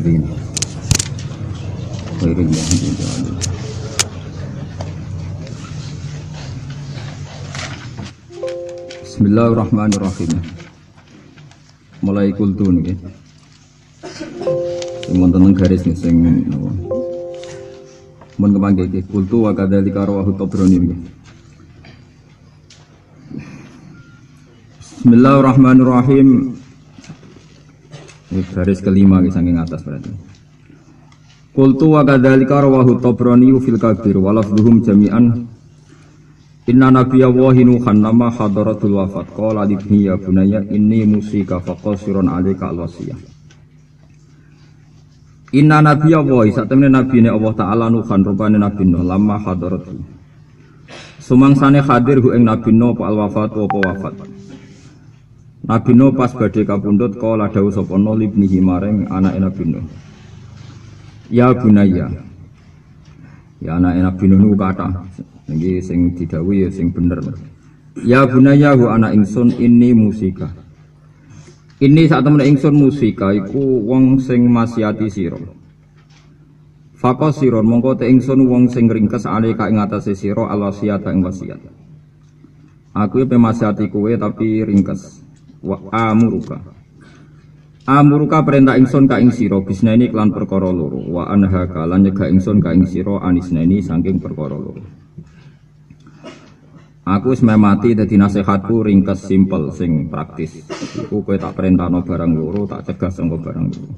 الضالين غير المغضوب عليهم. Bismillahirrahmanirrahim. Mulai kultu niki. Wonten garis nih sing napa. Mun kemangke iki kultu wa kadzalika rawahu Tabrani niki. Bismillahirrahmanirrahim. Ini garis kelima saking atas berarti. Qultu wa kadzalika rawahu Tabrani fil Kabir wa lafdhuhum jami'an. Inna nabiyya wahi Nuhan nama hadaratul wafat qala libni ya bunayya inni musika faqasirun 'alaika al-wasiyah. Inna nabiyya wahi satemene nabine Allah taala Nuhan rupane nabi Nuh lama hadaratul. Sumangsane hadir hu ing nabi Nuh apa al-wafat apa wafat. Nabi Nuh pas badhe kapundhut kala dawuh sapa Nuh libnihi maring anake Nabi Nuh. Ya bunayya. Ya anake Nabi Nuh kata iki sing didhawuhi ya sing bener. Ya bunayya hu anak ingsun ini musika. Ini sak temene ingsun musika iku wong sing masiati sira. Faqasiron mongko te ingsun wong sing ringkes alika ing atase sira alwasiyata ing wasiat. Aku pe masiati kowe tapi ringkes. Wa amuruka. Amuruka perintah ingsun ka ing sira bisnaini kelan perkara loro. Wa anhaka lan nyegah ingsun ka ing sira anisnaini saking perkara loro. Aku wis mati dadi nasihatku ringkes simpel sing praktis. Iku kowe tak perintahno barang loro, tak cegah sangko barang loro.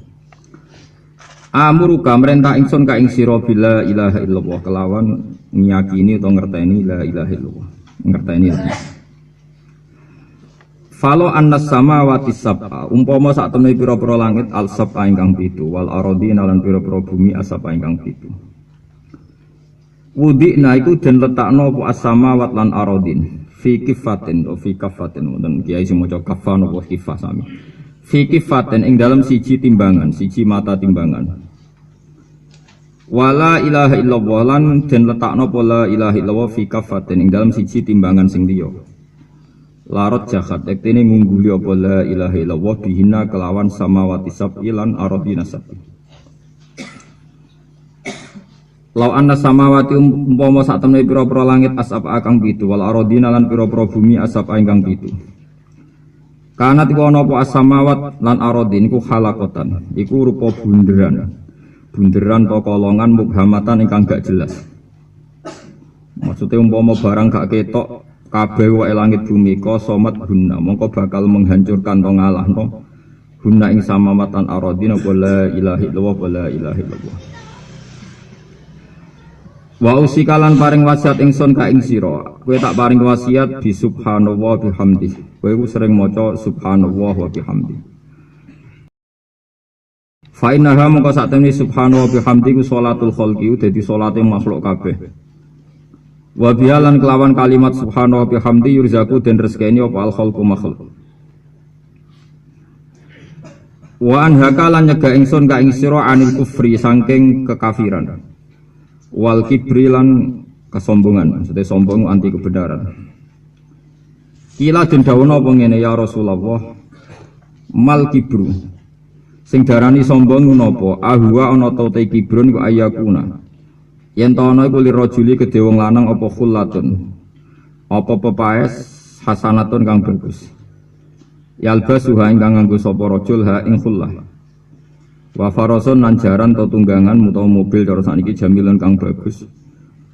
Amuruka merintah ingsun ka ing sira bila ilaha illallah kelawan ngiyakini utawa ngerteni la ilaha illallah. Ngerteni. Falo annas samawati sab'a umpama sak temene pira-pira langit al sab'a ingkang 7 wal aradina lan pira-pira bumi asaba ingkang 7. Wudina iku den letakno apa as-samawat lan aradin fi kifatin atau fi kafatin wonten kiai sing maca kafan apa kifah sami. Fi kifatin ing dalam siji timbangan, siji mata timbangan. Wala ilaha illallah lan den letakno apa la ilaha illallah fi kafatin ing dalam siji timbangan sing liya. Larot jahat ektene ngungguli apa la ilaha illallah bihina kelawan samawati sab'i lan aradina sab'i. Lau anna samawati umpama sak temene pira-pira langit asab akang 7 wal aradina lan pira-pira bumi asab ingkang 7. Kanat iku ana apa as-samawat lan aradin iku khalaqatan iku rupa bunderan. Bunderan to kolongan mubhamatan ingkang gak jelas. Maksudnya umpama barang gak ketok kabeh wae langit bumi kosomat guna mongko bakal menghancurkan to ngalahno guna ing samawatan aradin apa la ilaha illallah wa la ilaha illallah. Wa usikalan paring wasiat ingsun ka ing sira kowe tak paring wasiat bi subhanallah bihamdi kowe iku sering maca subhanallah wa bihamdi fa innaha mongko sak temene subhanallah bihamdi ku sholatul khalqi dadi salate makhluk kabeh wa bihalan kelawan kalimat subhanallah bihamdi yurzaku den rezekeni apa al khalqu makhluk wa anhaka lan nyegah ingsun ka ing sira anil kufri saking kekafiran wal kibri lan kesombongan, maksudnya sombong anti kebenaran. Kila den dawono apa ngene ya Rasulullah, mal kibru. Sing darani sombong napa? Ahwa ana ta te kibrun ku ayakuna. Yen ta ana iku lirajuli kedhe wong lanang apa khullatun. Apa pepaes hasanatun kang bagus. Yalbasuha ingkang nganggo sapa rajul ha ing khullah. Wa farasun lan jaran to tunggangan utawa mobil cara sakniki jamilan kang bagus.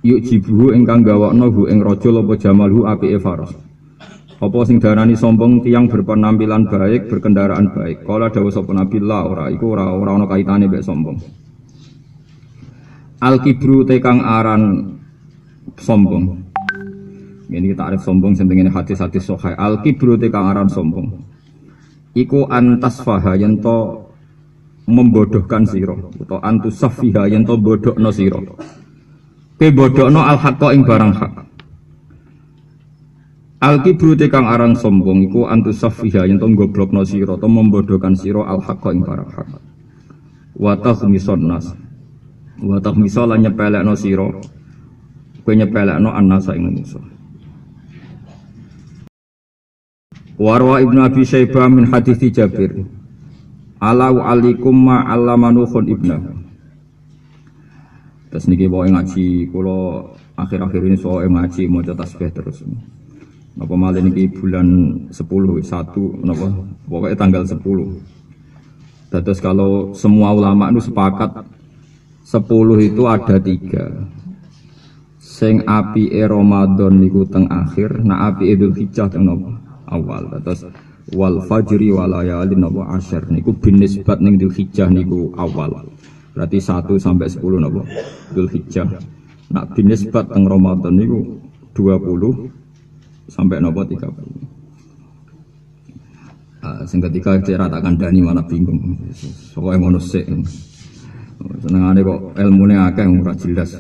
Yuk jibuhu ingkang gawakno hu ing rajul apa jamalhu apike faras. Apa sing darani sombong tiyang berpenampilan baik, berkendaraan baik. Kala dawuh sapa Nabi la ora iku ora ana kaitane mek sombong. Al kibru te kang aran sombong. Ini takrif sombong sing tengene hadis-hadis sahih. Al kibru te kang aran sombong. Iku antas faha yen to membodohkan sira utawa antusafiha yen to bodhokno sira. Pe bodhokno al haqqa ing barang hak. Al kibru te kang aran sombong iku antusafiha yen to goblokno sira to membodohkan sira al haqqa ing barang hak. Wa takhmisun nas. Wa takhmisa lan nyepelekno sira. Kowe nyepelekno annasa ing manusa. Warwa Ibnu Abi Syaibah min hadits Jabir. ala alikum ma allamanuhun ibnah. Terus niki pokoke ngaji kula akhir-akhir ini soal ngaji maca tasbih terus. Napa malih niki bulan 10 napa pokoknya tanggal 10. Terus kalau semua ulama itu sepakat 10 itu ada 3. Sing apike Ramadan niku teng akhir, nak apike Dzulhijjah teng napa awal. Terus wal fajri wa layalin napa asyr niku binisbat ning Dzulhijjah niku awal. Berarti 1 sampai 10 napa Dzulhijjah. Nak binisbat teng Ramadan niku 20 sampai napa 30. Sing ketika cara tak kandhani malah bingung. Pokoke ngono sik. Senengane kok ilmune akeh ora jelas.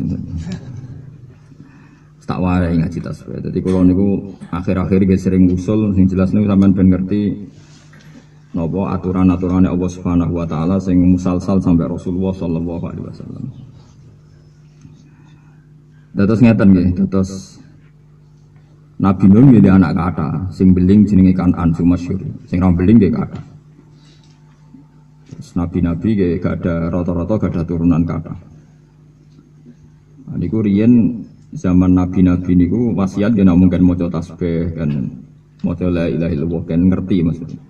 Tak warai ngaji tasbih. Dadi kula niku akhir-akhir iki sering usul sing jelas niku sampean ben ngerti napa aturan-aturane Allah Subhanahu wa taala sing musalsal sampai Rasulullah sallallahu alaihi wasallam. Dados ngeten nggih, dados Nabi Nuh nggih anak kata, sing beling jenenge Kan'an sing masyhur. Sing ra beling nggih kata. Nabi-nabi nggih gak ada rata-rata gak ada turunan kata. Niku riyen zaman nabi-nabi niku wasiat nggih mungkin maca tasbih kan maca la ilaha illallah kan ngerti maksudnya.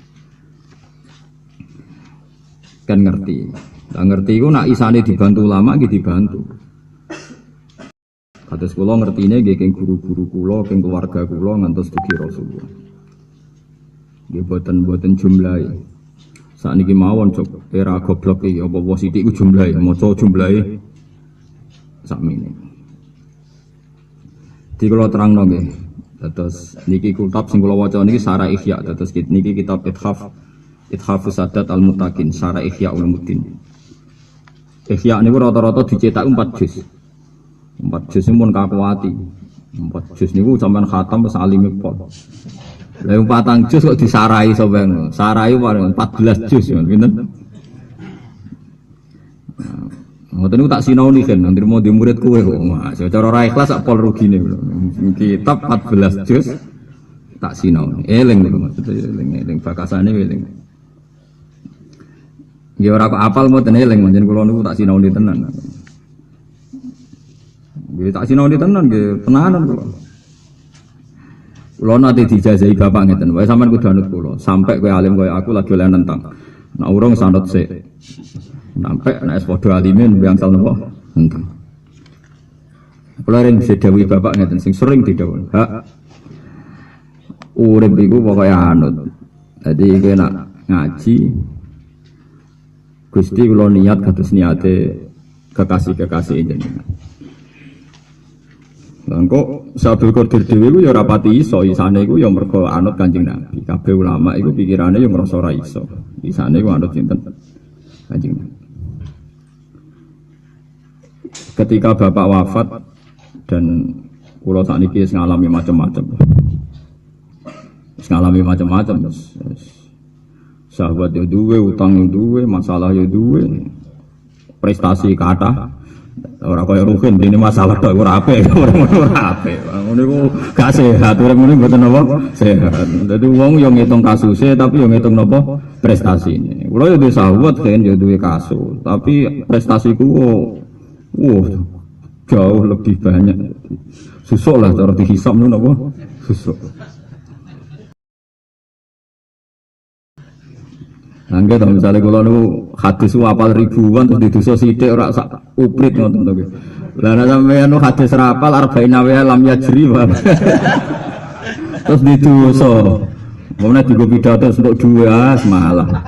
Kan ngerti. Lah ngerti iku nak isane dibantu ulama nggih dibantu. Kados kula ngertine nggih keng guru-guru kula, keng keluarga kula ngantos dugi Rasulullah. Nggih boten jumlahe. Sakniki mawon cok era goblok iki apa sithik ku jumlahe, maca jumlahe sakmene. Di kula terangno nggih. Dados niki kitab sing kula waca niki Syarah Ihya, dados niki kitab Ithafus Sadat Al-Muttaqin, Syarah Ihya Ulumuddin. Ihya niku rata-rata dicetak 4 juz. 4 juz mun kakuati. 4 juz niku sampean khatam wis alime pol. Lah 4 juz kok disarai sampean. Sarai 14 juz pinten? Ngoten niku tak sinaoni kan, nanti mau di murid kowe kok. Cara ora ikhlas sak pol rugine. Kitab 14 juz tak sinaoni. Eling niku maksudnya eling bakasane eling. Ya ora kok apal mboten eling manjen kula niku tak sinaoni tenan. Nggih tak sinaoni tenan nggih tenanan kula. Kula nate dijajahi bapak ngeten, wae sampean kudu anut kula. Sampai kowe alim koyo aku lagi oleh nentang. Nek urung sanut sik. Sampai nek padha alime mbiyangsal napa? Nentang. Kula ring didhawuhi bapak ngeten sing sering didhawuhi. Hak urip iku pokoke anut. Dadi kowe nak ngaji Gusti kula niat kados niate kekasih-kekasih jenengan. Lah kok Sabul Qadir dhewe ku ya ora pati iso, isane iku ya mergo anut Kanjeng Nabi. Kabeh ulama iku pikirane ya ngrasa ora iso. Isane ku anut sinten? Kanjeng Nabi. Ketika bapak wafat dan kula sakniki wis ngalami macam-macam. Wis ngalami macam-macam. Sahabat yo duwe, utang yo duwe, masalah yo duwe. Prestasi kathah. Ora kaya ruhin dene masalah tok ora apik, ora apik. Ngono iku gak sehat, urip ngene mboten napa sehat. Dadi wong yo ngitung kasuse tapi yo ngitung napa prestasine. Kula yo duwe sahabat kan yo duwe kasus, tapi prestasiku jauh lebih banyak. Susuk lah cara dihisab ngono napa? Susuk. Nangge to misale kula niku hadis apal ribuan terus didosa sithik ora sak uprit ngoten to. Lah nek sampeyan hadis rapal arba'in wa lam yajri. Terus didosa. Momene digo pidato untuk dua malah.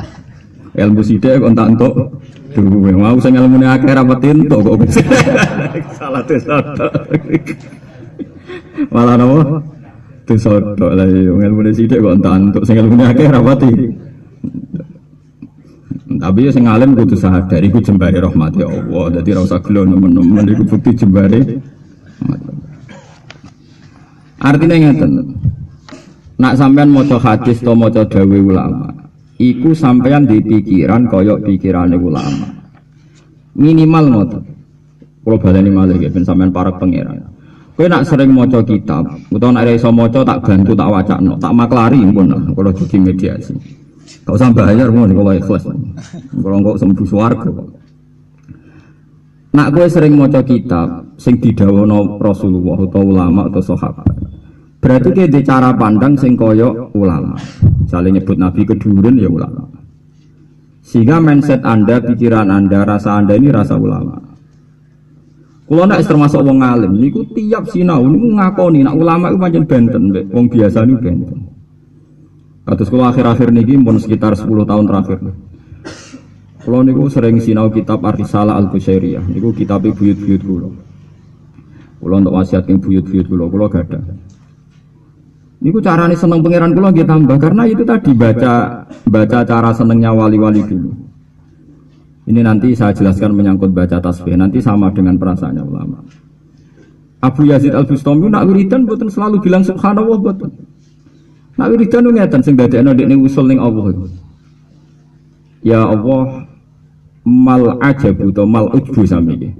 Ilmu sithik kok entak entuk duwe. Mau sing ilmune akeh ra pati entuk kok. Salah dosa. Malah napa? Dosa tok lah ilmune sithik kok entak entuk sing ilmune akeh ra pati. Tapi ya sing alim kudu sadar iku jembare rahmati Allah. Dadi ora usah gelo nemen-nemen iku bukti jembare. Artinya ngeten. Nak sampean maca hadis atau maca dawuh ulama, iku sampean di pikiran kaya pikirane ulama. Minimal ngoten. Kula baleni malih nggih ben sampean para pangeran. Kowe nak sering maca kitab, utawa nek iso maca tak bantu tak wacakno, tak maklari pun kula jadi mediasi. Gak usah bayar mau kalau ikhlas. Kalau kok sembuh swarga. Nak kowe sering maca kitab sing didhawuhna Rasulullah atau ulama atau sahabat. Berarti kowe di cara pandang sing kaya ulama. Misalnya nyebut Nabi keduren ya ulama. Sehingga mindset Anda, pikiran Anda, rasa Anda ini rasa ulama. Kalau nak termasuk wong alim, niku tiap sinau niku ngakoni nak ulama itu pancen benten, wong biasa niku benten. Kados kula akhir-akhir niki pun sekitar 10 tahun terakhir. Kula niku sering sinau kitab Ar-Risalah Al-Qusyairiyah, niku kitab buyut-buyut kula. Kula untuk wasiat ing buyut-buyut kula gadah. Niku carane seneng pangeran kula nggih tambah karena itu tadi baca cara senengnya wali-wali dulu. Ini nanti saya jelaskan menyangkut baca tasbih, nanti sama dengan perasaannya ulama. Abu Yazid Al-Bustami nak wiridan mboten selalu bilang subhanallah mboten. Nak wiridan ngeten sing dadekno dekne usul ning Allah itu. Ya Allah mal ajabu to mal ujbu sami iki.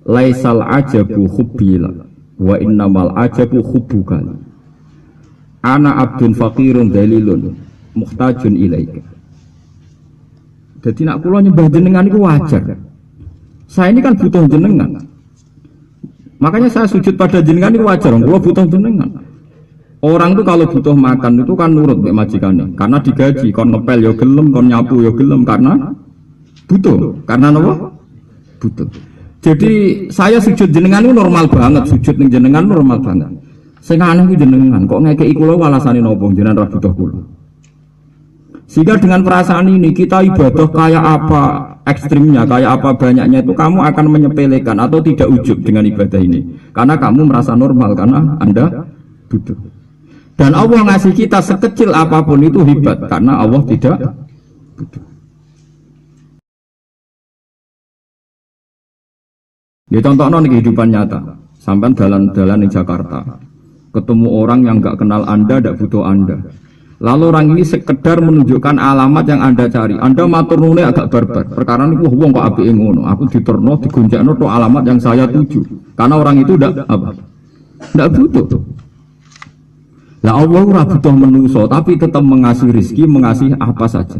Laisal ajabu hubbila wa innamal ajabu hubbuka. Ana abdun faqirun dalilun muhtajun ilaika. Jadi nak kula nyembah jenengan itu wajar. Saya ini kan butuh jenengan. Makanya saya sujud pada jenengan itu wajar. Kula butuh jenengan. Orang itu kalau butuh makan itu kan nurut mbek majikannya. Karena digaji, kon ngepel ya gelem, kon nyapu ya gelem karena butuh. Karena apa? Butuh. Jadi saya sujud jenengan itu normal banget. Sujud ning jenengan normal banget. Sing aneh ku jenengan kok ngekeki kula alasane napa jenengan ra butuh kula. Sehingga dengan perasaan ini kita ibadah kayak apa ekstrimnya, kayak apa banyaknya itu kamu akan menyepelekan atau tidak ujub dengan ibadah ini. Karena kamu merasa normal, karena Anda butuh. Dan Allah ngasih kita sekecil apapun itu hebat, karena Allah tidak butuh. Di contohnya kehidupan nyata, sampai dalan-dalan di Jakarta, ketemu orang yang nggak kenal Anda, tidak butuh Anda. Lalu orang ini sekedar menunjukkan alamat yang Anda cari. Anda matur nuwun agak barbar. Perkara niku wong kok apike ngono. Aku diterno digonjakno tok alamat yang saya tuju. Karena orang itu ndak apa? Ndak butuh. Lah Allah ora butuh menungso, tapi tetap mengasih rezeki, mengasih apa saja.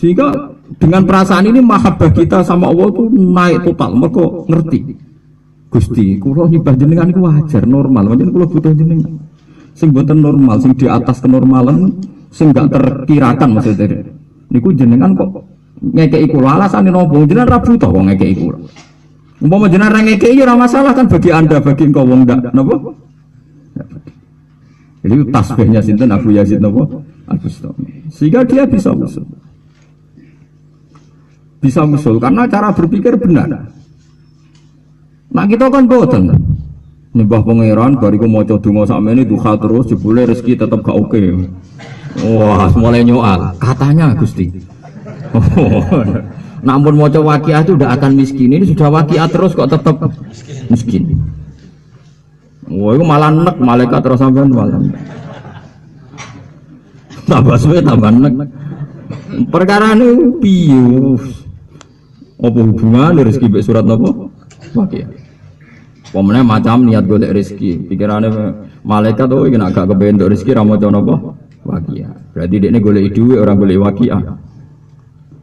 Sehingga dengan perasaan ini mahabbah kita sama Allah itu naik total. Mergo ngerti. Gusti, kula nyembah jenengan iku wajar, normal. Pancen kula butuh jenengan. Sing boten normal, sing di atas kenormalan, sing gak terkirakan maksudnya. Niku jenengan kok ngekeki kula alasane napa? Jenengan ra butuh kok ngekeki kula. Umpama jenengan ra ngekeki ora masalah kan bagi Anda, bagi engkau wong ndak napa? Jadi tasbihnya sinten Abu Yazid napa? Al-Bustami. Sehingga dia bisa usul. Bisa usul karena cara berpikir benar. Nah kita kan boten. Nyembah pangeran bariku maca donga sakmene duha terus jebule rezeki tetep gak oke. Wah, mulai nyoal. Katanya Gusti. Namun maca waqiah itu udah akan miskin. Ini sudah waqiah terus kok tetep miskin. Wah, itu malah nek malaikat terus sampean malah. Tambah suwe tambah nek. Perkarane piye? Apa hubungan rezeki mbek surat napa? Waqiah. Pemenang macam niat golek rezeki, pikirannya malaikat oh ini agak kebentuk rezeki ramu jono apa? Waqiah. Berarti dia ini golek duit orang golek waqiah.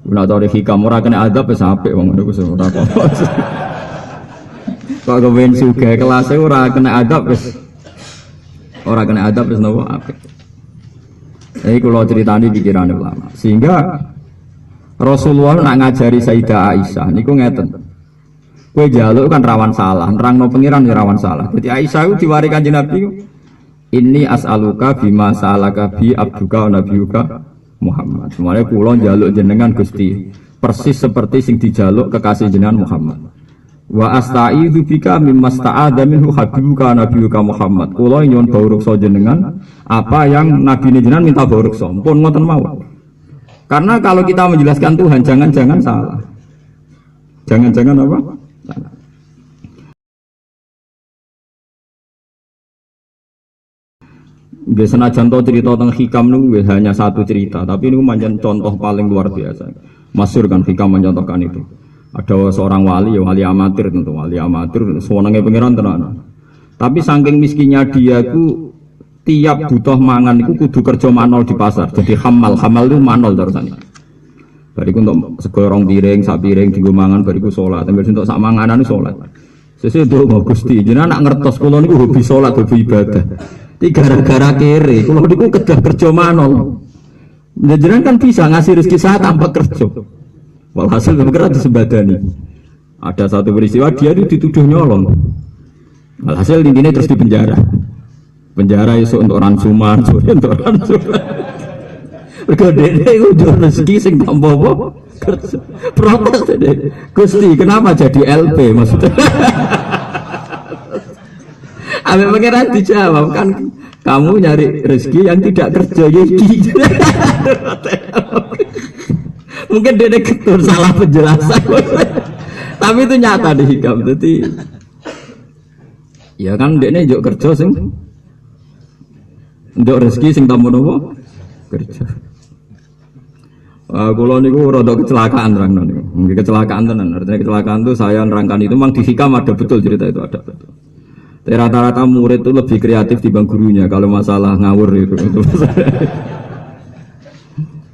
Guna tahu hikam orang kena adab sampai wong ngono ku ora apa. Kok kepen sugih kelasnya orang kena adab wis. Ora kena adab wis nopo apik. Iki kula critani pikirane ulama. Sehingga Rasulullah nak ngajari Sayyidah Aisyah niku ngeten. Kue jaluk kan rawan salah, nerangno pengiran ya rawan salah. Jadi Aisyah itu diwari Kanjeng Nabi, ini as'aluka bima sa'alaka bi abduka wa nabiyuka Muhammad. Semuanya kula jaluk jenengan Gusti, persis seperti sing dijaluk kekasih jenengan Muhammad. Wa asta'idzu bika mimma sta'adza minhu habibuka wa nabiyuka Muhammad. Kula nyuwun bawruksa jenengan apa yang nabi jenengan minta bawruksa. Pun ngoten mawon. Karena kalau kita menjelaskan Tuhan jangan-jangan salah. Jangan-jangan apa? Biasanya contoh cerita tentang hikam itu hanya satu cerita, tapi ini macam contoh paling luar biasa. Masyhur kan hikam mencontohkan itu. Ada seorang wali, ya wali amatir tentu, wali amatir, sewenangnya pengiran tenan. Tapi saking miskinnya dia itu tiap butuh mangan itu kudu kerja manol di pasar. Jadi hamal itu manol terusane. Bariku untuk sego rong piring, sak piring dienggo mangan bariku salat. Tapi untuk sak manganan salat. Sesuk ndonga Gusti, jenengan nak ngertos kula niku hobi salat, hobi ibadah. Iki gara-gara kere, kula niku kedah kerja manol. Jenengan kan bisa ngasih rezeki saya tanpa kerja. Walhasil kira disembadani. Ada satu peristiwa dia itu dituduh nyolong. Walhasil intinya terus dipenjara. Penjara itu untuk ransuman, untuk ransuman. Berkedek itu rezeki sing tambah apa? Kerja. Protes deh. Gusti, kenapa jadi LP maksudnya? Ambil pangeran dijawab kan, kamu nyari rezeki yang tidak kerja yeki. Mungkin dia ketur salah penjelasan. Tapi itu nyata di hikam. Jadi ya kan dia juk kerja sing untuk rezeki sing tambah nopo kerja. Kalau niku rada kecelakaan terang niku. Mungkin kecelakaan tenan. Artinya kecelakaan itu saya nerangkan itu memang di hikam ada betul cerita itu ada betul. Tapi rata-rata murid itu lebih kreatif dibanding gurunya kalau masalah ngawur itu.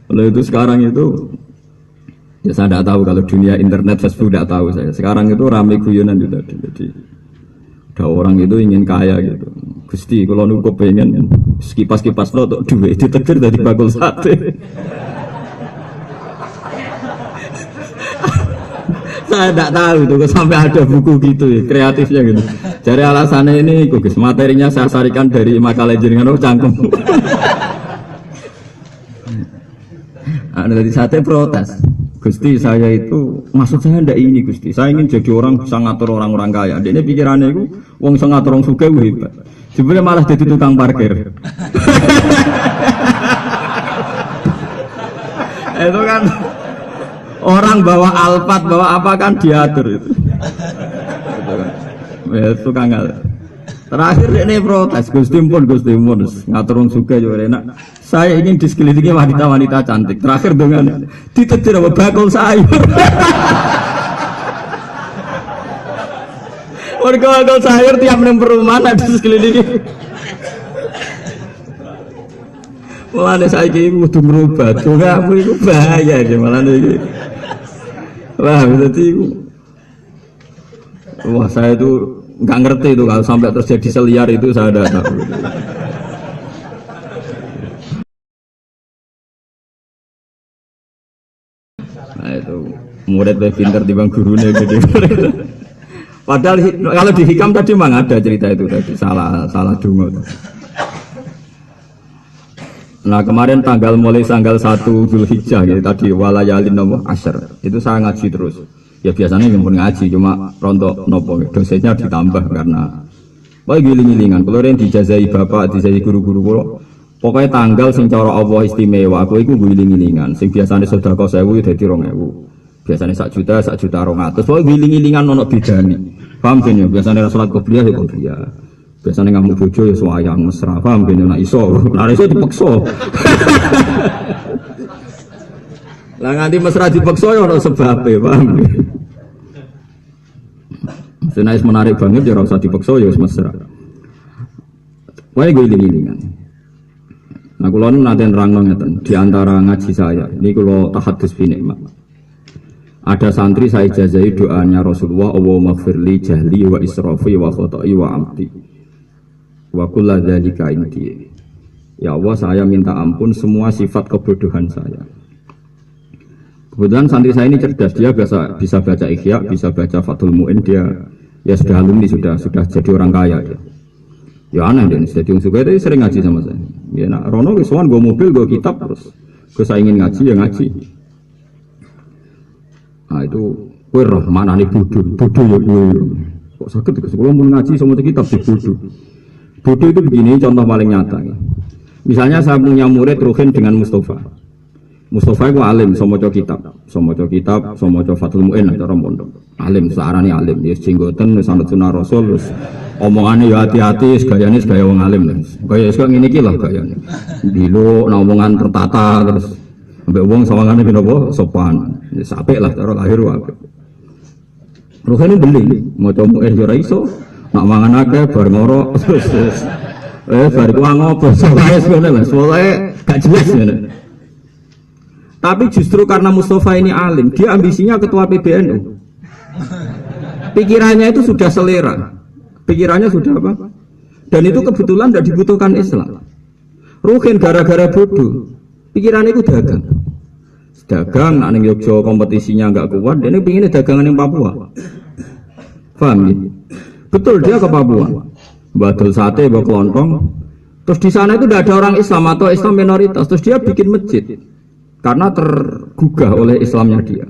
Kalau itu sekarang itu ya saya tidak tahu kalau dunia internet Facebook tidak tahu saya. Sekarang itu ramai guyonan juga. Jadi ada orang itu ingin kaya gitu. Gusti kalau niku pengen kipas-kipas lo untuk duit ditegur dari bakul sate. Saya tidak tahu itu sampai ada buku gitu ya, kreatifnya gitu. Jadi alasannya ini, Gugus materinya saya sarikan dari makalah jenengan cangkem. Ada dari sate protes. Gusti saya itu, maksud saya tidak ini Gusti. Saya ingin jadi orang bisa ngatur orang-orang kaya. Dia pikirannya itu, wong bisa ngatur orang suka hebat. Sebenarnya malah jadi tukang parkir. Itu kan. Orang bawa Alphard, bawa apa kan diatur itu. Ya itu kangal. Terakhir ini protes, Gusti pun ngatur wong sugih yo enak. Saya ingin di sekelilingi wanita-wanita cantik. Terakhir dengan ditetir sama bakul sayur. Warga bakul sayur tiap nang perumahan ada di sekelilingi. Mulane saiki kudu merubah. Kamu itu bahaya ya malah iki. Wah, berarti wah saya itu nggak ngerti itu kalau sampai terjadi seliar itu saya ada tahu. Nah itu murid lebih pintar dibanding gurunya gitu. Padahal kalau di hikam tadi memang ada cerita itu tadi salah dungo. Nah kemarin mulai tanggal 1 Zulhijjah gitu tadi walayalin nopo asyar itu saya ngaji terus. Ya biasanya yang pun ngaji cuma rontok nopo dosanya ditambah karena giling-gilingan. Kalau yang dijazai bapak, dijazai guru-guru kulo, pokoknya tanggal sing cara Allah istimewa. Aku itu giling-gilingan. Sing biasanya sedekah 1000 jadi 2000. Biasanya 1 juta 200. Pokoknya giling-gilingan nono bidani. Paham kan ya? Biasanya salat qobliyah ya qobliyah. Biasanya ngamuk bojo ya swayang mesra, paham ben nek iso. Lah iso dipaksa. Lah nganti mesra dipaksa ya ora sebabe, paham. Senais menarik banget ya ora usah dipaksa ya wis mesra. Wae giling-gilingan. Nah kula nu nate nerangno ngeten, di antara ngaji saya, ini kula tahadus bi nikmat. Ada santri saya jazai doanya Rasulullah, Allahumma firli jahli wa israfi wa khata'i wa amti. Wa kulla dzalika indi. Ya Allah saya minta ampun semua sifat kebodohan saya. Kebetulan santri saya ini cerdas, dia bisa baca Ihya, bisa baca Fathul Mu'in, dia ya sudah alumni sudah jadi orang kaya dia. Ya aneh dia, jadi orang suka itu sering ngaji sama saya. Ya nak Rono kesuwan gue mobil, gue kitab terus. Gue saya ingin ngaji ya ngaji. Nah itu gue roh mana nih bodoh ya gue. Kok sakit ke sekolah mau ngaji sama kitab di bodoh. Bodoh itu begini contoh paling nyata. Ya. Misalnya saya punya murid Ruhin dengan Mustafa. Mustafa itu alim, somoco kitab, somoco Fathul Mu'in cara pondok. Alim, searani alim, dia jenggoten, sanad sunah Rasul, terus omongannya ya hati-hati, gayanya gaya wong alim. Gaya sekarang ini lah gayanya. Dilo, omongan tertata, terus sampai wong sawangannya kenapa sopan, sampai lah cara lahir wae. Ruhin beli, mau coba Mu'in ora iso, nak mangan akeh bar ngorok terus. Bariku ngopo soalnya sebenarnya lah, soalnya gak jelas ya. Tapi justru karena Mustafa ini alim, dia ambisinya ketua PBNU. Pikirannya itu sudah selera, pikirannya sudah apa? Dan itu kebetulan tidak dibutuhkan Islam. Ruhin gara-gara bodoh, pikirannya itu dagang, nak ning Yogyo kompetisinya nggak kuat, dia ini pinginnya dagangan yang Papua. Paham ya? Betul, dia ke Papua, badul sate, bawa kelontong. Terus di sana itu tidak ada orang Islam atau Islam minoritas. Terus dia bikin masjid karena tergugah oleh Islamnya dia.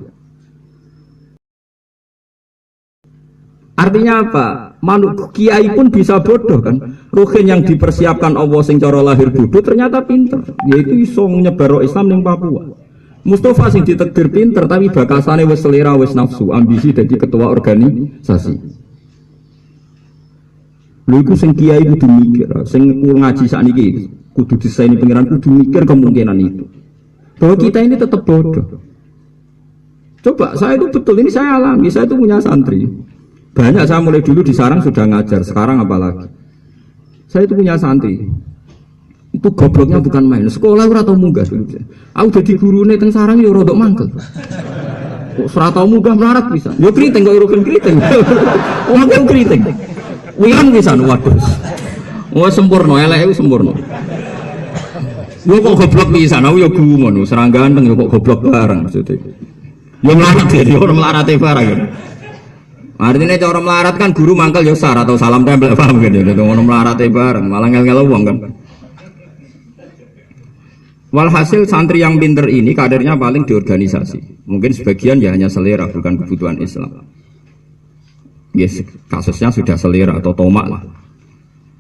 Artinya apa? Kiai pun bisa bodoh kan. Ruhin yang dipersiapkan Allah sing cara lahir bodoh ternyata pinter, yaitu iso nyebar Islam ning Papua. Mustafa sing ditegir pinter tapi bakasane wis selera, wis nafsu, ambisi jadi ketua organisasi. Lha iku sing kiai kudu mikir, sing ngaji sakniki kudu disaini pengiran kudu mikir kemungkinan itu. Bahwa kita ini tetap bodoh. Coba saya itu betul, ini saya alami, saya itu punya santri. Banyak saya mulai dulu di sarang sudah ngajar, sekarang apalagi. Saya itu punya santri. Itu gobloknya bukan main. Sekolah ora tau munggah dulu. Aku jadi gurune teng sarang ya rodok mangkel. Kok ora tau munggah melarat bisa. Yo kriting kok rugen kriting. Wong aku kriting. Wian pisan waduh. Wah sempurna, eleke sempurna. Yo kok goblok pisan, aku yo gumun, serang ganteng yo kok goblok bareng maksudnya. Yo melarat ya, yo melarate bareng. Artinya cara melarat kan guru mangkel yo sar atau salam tempel paham gitu. Ngono melarate bareng, malah ngel-ngel wong kan. Walhasil santri yang pinter ini kadernya paling di organisasi. Mungkin sebagian ya hanya selera, bukan kebutuhan Islam. Yes, kasusnya sudah selera atau tomak lah.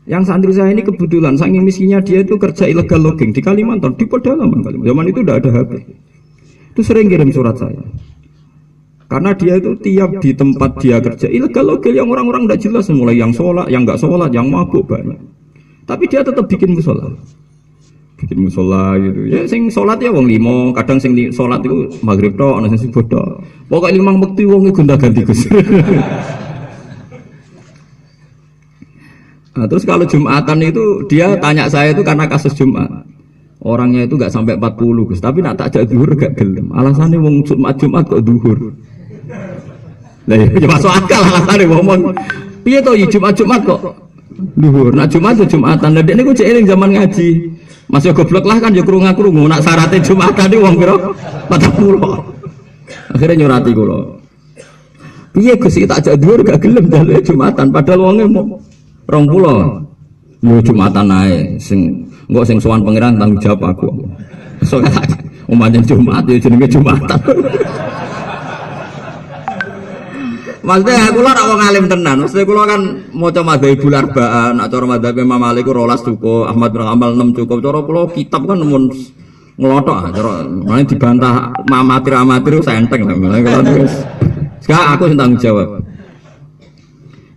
Yang santri saya ini kebetulan saking miskinnya dia itu kerja ilegal logging di Kalimantan, di pedalaman Kalimantan. Zaman itu tidak ada HP. Itu sering kirim surat saya. Karena dia itu tiap di tempat dia kerja ilegal logging yang orang-orang tidak jelas, mulai yang sholat, yang nggak sholat, yang mabuk banyak. Tapi dia tetap bikin musola. Bikin musola gitu. Ya sing sholat ya wong limo, kadang sing sholat itu maghrib tok, ana sing subuh tok. Pokoke limang wektu wong gonta-ganti Gus. Nah, terus kalau Jumatan itu dia tanya saya itu karena kasus Jumat. Orangnya itu enggak sampai 40 Gus, tapi nak takjak zuhur gak gelem. Alasannya wong Jumat kok zuhur. Lah ya masuk akal alasannya ngomong. Piye to Jumat kok zuhur. Nak Jumat itu Jumatan. Lah dekne ku cek eling zaman ngaji. Masih goblok lah kan ya krungu-krungu nak syaratnya Jumatan iki wong pira 40. Akhirnya nyurati kula. Piye Gus iki takjak zuhur gak gelem dalem Jumatan padahal wonge mau 20. Yo Jumatan ae sing engko sing sowan pangeran tanggung jawab aku. So umpamane Jumat yo jenenge Jumatan. Maksudnya kula ora wong alim tenan. Maksudnya kula kan maca madzhabul arba'ah, nek cara madzhab Imam Malik ku 12 cukup, Ahmad bin Hanbal 6 cukup. Cara kula kitab kan mun nglothok, cara mane dibantah amatir-amatir senteng lah. Sekarang aku sing tanggung jawab.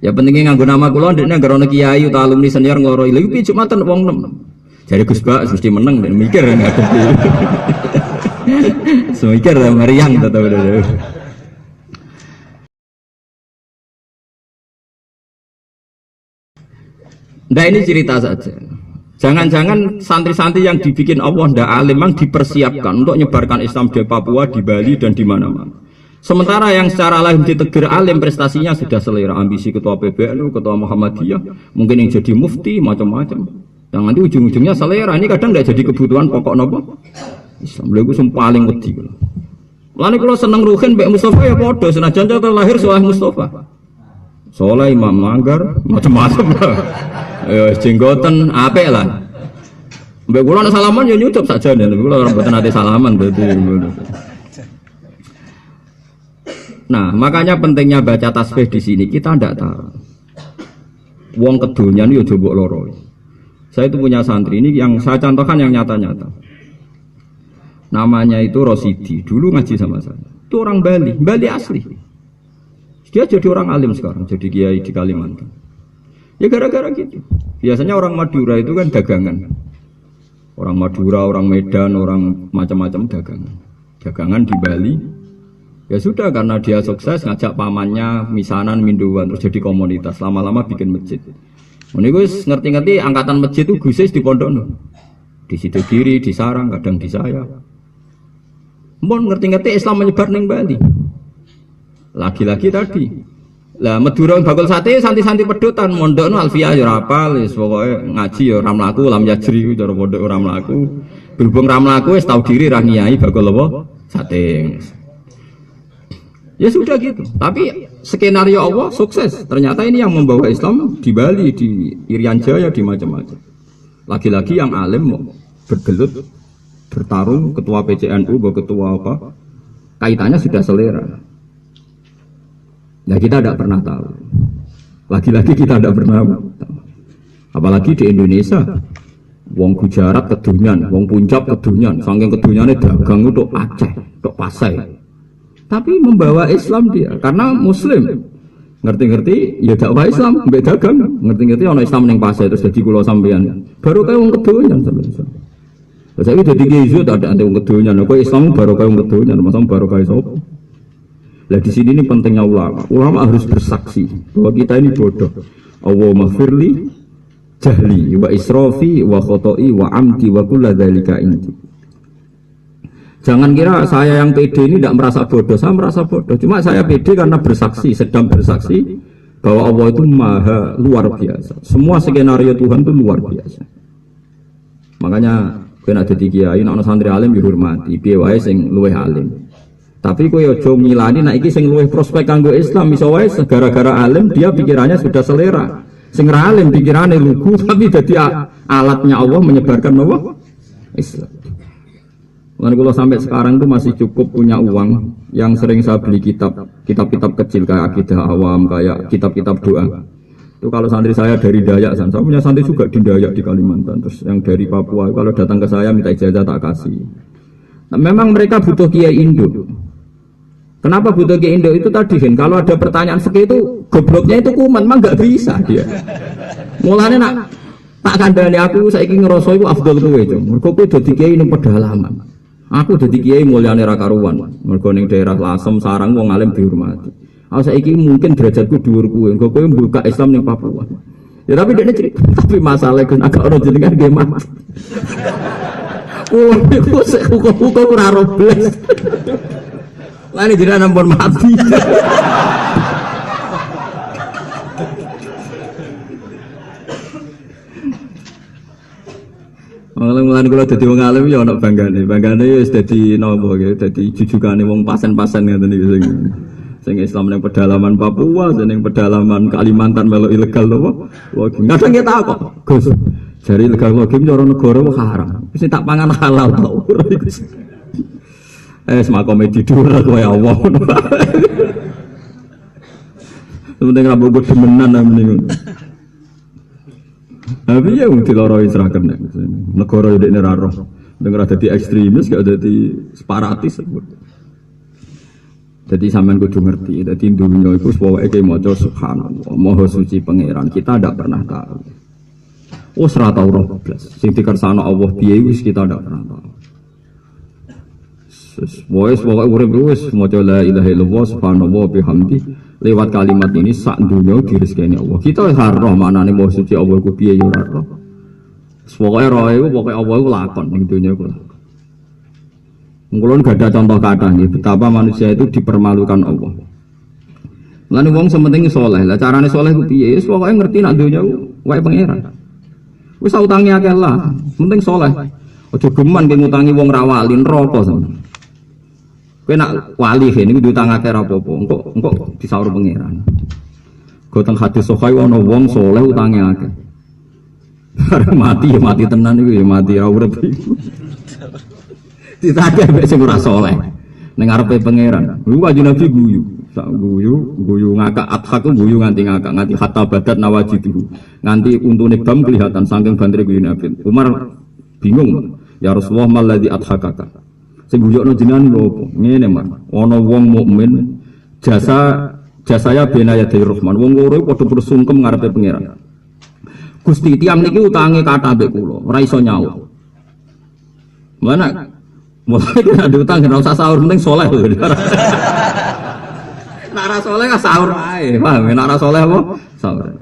Ya pentingnya nganggo nama kula ndekne gara ana kiai utawa alumni senior ngoro lha iki Jumatan wong 6. Jadi Gus Bak mesti menang dan mikir ngadepi. Semikir meriang tetep. Nah ini cerita saja. Jangan-jangan santri-santri yang dibikin Allah ndak alim memang dipersiapkan untuk menyebarkan Islam di Papua, di Bali dan di mana-mana. Sementara yang secara lahir ditegur alim prestasinya sudah selera, ambisi ketua PBNU, ketua Muhammadiyah, mungkin yang jadi mufti macam-macam. Yang nanti ujung-ujungnya selera ini kadang nggak jadi kebutuhan pokok nopo Islam. Lalu itu paling wedi. Lalu kalau seneng Ruhin Mbak Mustafa ya podo senajan terlahir soleh Mustafa. Soleh Imam Manggar macam-macam. Jenggoten apik lah. Mbak kula nek salaman ya nyucup saja nih. Kula ora mboten ate salaman berarti. Nah, makanya pentingnya baca tasbih di sini kita ndak tahu. Wong kedonyan yo coba loro. Saya itu punya santri ini yang saya contohkan yang nyata-nyata. Namanya itu Rosidi. Dulu ngaji sama saya. Itu orang Bali, Bali asli. Dia jadi orang alim sekarang, jadi kiai di Kalimantan. Ya gara-gara gitu. Biasanya orang Madura itu kan dagangan. Orang Madura, orang Medan, orang macam-macam dagangan. Dagangan di Bali. Ya sudah karena dia sukses ngajak pamannya misanan minduan terus jadi komunitas lama-lama bikin masjid. Niku wis ngerti-ngerti angkatan masjid itu gusis di pondokno. Di situ kiri, di sarang, kadang di saya. Mun ngerti-ngerti Islam menyebar ning Bali. Lagi-lagi tadi. Lah Madura bakul sate santi-santi pedotan mondokno alfiah ya ora apal, wis pokoke ngaji ya ora mlaku lam yajri cara pondok ora mlaku. Berhubung ora mlaku wis tau diri ra ngiyai bakul apa? Sate. Ya sudah gitu. Tapi skenario Allah sukses. Ternyata ini yang membawa Islam di Bali, di Irian Jaya, di macam-macam. Lagi-lagi yang alim mau bergelut, bertarung, ketua PCNU, ketua apa? Kaitannya sudah selera. Ya kita tidak pernah tahu. Lagi-lagi kita tidak pernah tahu. Apalagi di Indonesia, wong Gujarat kedunyan, wong Punjab kedunyan, saking kedunyane dagang untuk Aceh, untuk Pasai. Tapi membawa Islam dia, karena Muslim. Ngerti-ngerti, ya dakwah Islam, mbek dagang. Ngerti-ngerti ana Islam ning Pasai terus dadi kula sampeyan. Baru kaya wong kedonyan sampeyan. Lah saiki dadi kiai ada wong kedonyan. Kok Islam baru kaya wong kedonyan, masa baru kaya sapa? Lah di sini ini pentingnya ulama. Ulama harus bersaksi bahwa kita ini bodoh. Allahumma firli jahli wa israfi wa khoto'i wa amdi wa kulla dzalika indi. Jangan kira saya yang pede ini tidak merasa bodoh, saya merasa bodoh. Cuma saya pede karena bersaksi, sedang bersaksi bahwa Allah itu maha luar biasa. Semua skenario Tuhan itu luar biasa. Makanya kena dadi kiai, nek ana santri alim dihormati, piye wae sing luwih alim. Tapi kowe aja ngilani nek iki sing luwih prospek kanggo Islam, iso wae gara-gara alim dia pikirannya sudah selera. Sing ra alim pikirane lugu tapi dadi alatnya Allah menyebarkan apa? Islam. Lalu kalau sampai sekarang itu masih cukup punya uang yang sering saya beli kitab-kitab kecil kayak akidah awam, kayak kitab-kitab doa. Itu kalau santri saya dari Dayak, saya punya santri juga di Dayak di Kalimantan. Terus yang dari Papua, kalau datang ke saya minta ijazah tak kasih. Nah, memang mereka butuh kiai Indo. Kenapa butuh kiai Indo itu tadi kan? Kalau ada pertanyaan seperti itu, gobloknya itu kuman, memang nggak bisa dia. Mulanya nak tak kandani aku, saya ingin ngerasa itu afdol kowe itu. Mereka kowe dadi kiai ning pedalaman. Aku dadi kiai mulyane ra karuan. Mergo ning daerah Lasem Sarang wong alim dihormati. Aku saiki mungkin derajatku dhuwur kuwe. Engko kowe buka Islam ning Papua. Ya tapi dekne cerita, tapi masalah kan agak ora jenengan nggih mati. Oh, iku sik hukum ora robles. Lah ini jenengan ampun mati. Mulai kula dadi wong alim ya ana banggane. Banggane ya wis dadi napa ya, dadi jujukane wong pasen-pasen ngoten iki sing Islam ning pedalaman Papua, ning pedalaman Kalimantan melu ilegal lho. Wah, kadang kita kok, Gus. Jari ilegal logim cara negara kok haram. Wis tak pangan halal to. Semak komedi dhuwur kowe Allah. Penting ra mbok demenan mending. Tapi ya mesti loroi serahkan negara ini raro, dengar jadi ekstremis, gak jadi separatis. Jadi sampean kudu ngerti, jadi dunia itu pokoknya kayak maca subhanallah, maha suci pangeran, kita tidak pernah tahu. Oh serata roh blas, sing dikersana Allah piye wis kita tidak pernah tahu. Pokoknya urip wis maca la ilaha illallah subhanallah bihamdi. Lewat kalimat ini sak dunia direzekani Allah. Kita ora roh maknane mau suci Allah ku piye ya ora roh. Pokoke roh iku pokoke Allah iku lakon ning dunia iku. Mula gak ada contoh kata nggih betapa manusia itu dipermalukan Allah. Lan wong sementing saleh. Lah carane saleh ku piye? Wis pokoke ngerti nak dunia wae pangeran. Wis utange akeh lah, penting saleh. Aja geman ki ngutangi wong ra wali neraka sampeyan. Kowe nak wali ngene iki diutang akeh ra apa-apa, engko disaur pangeran. Go teng hadis sahih ana wong saleh utange akeh. Mati ya mati tenan iku ya mati ra urip. Ditagih mek sing ora saleh. Ning ngarepe pangeran. Iku kanjeng Nabi guyu, sak guyu ngakak adhak guyu nganti ngakak nganti hatta badat nawajidu. Nganti untune bam kelihatan saking bantre guyu Nabi. Umar bingung, ya Rasulullah malladzi adhakaka. Sing guyokno jenengan lho apa? Ngene, Mas. Ana wong mukmin jasaya benayati Rahman. Wong loro padha bersungkem ngarepe pangeran. Gusti tiyang niki utange kathah mbek kula, ora iso nyaur. Mana? Mulai kena diutang ora usah sahur penting saleh. Nek ora saleh ka sahur ae, paham? Nek ora saleh apa? Sahur.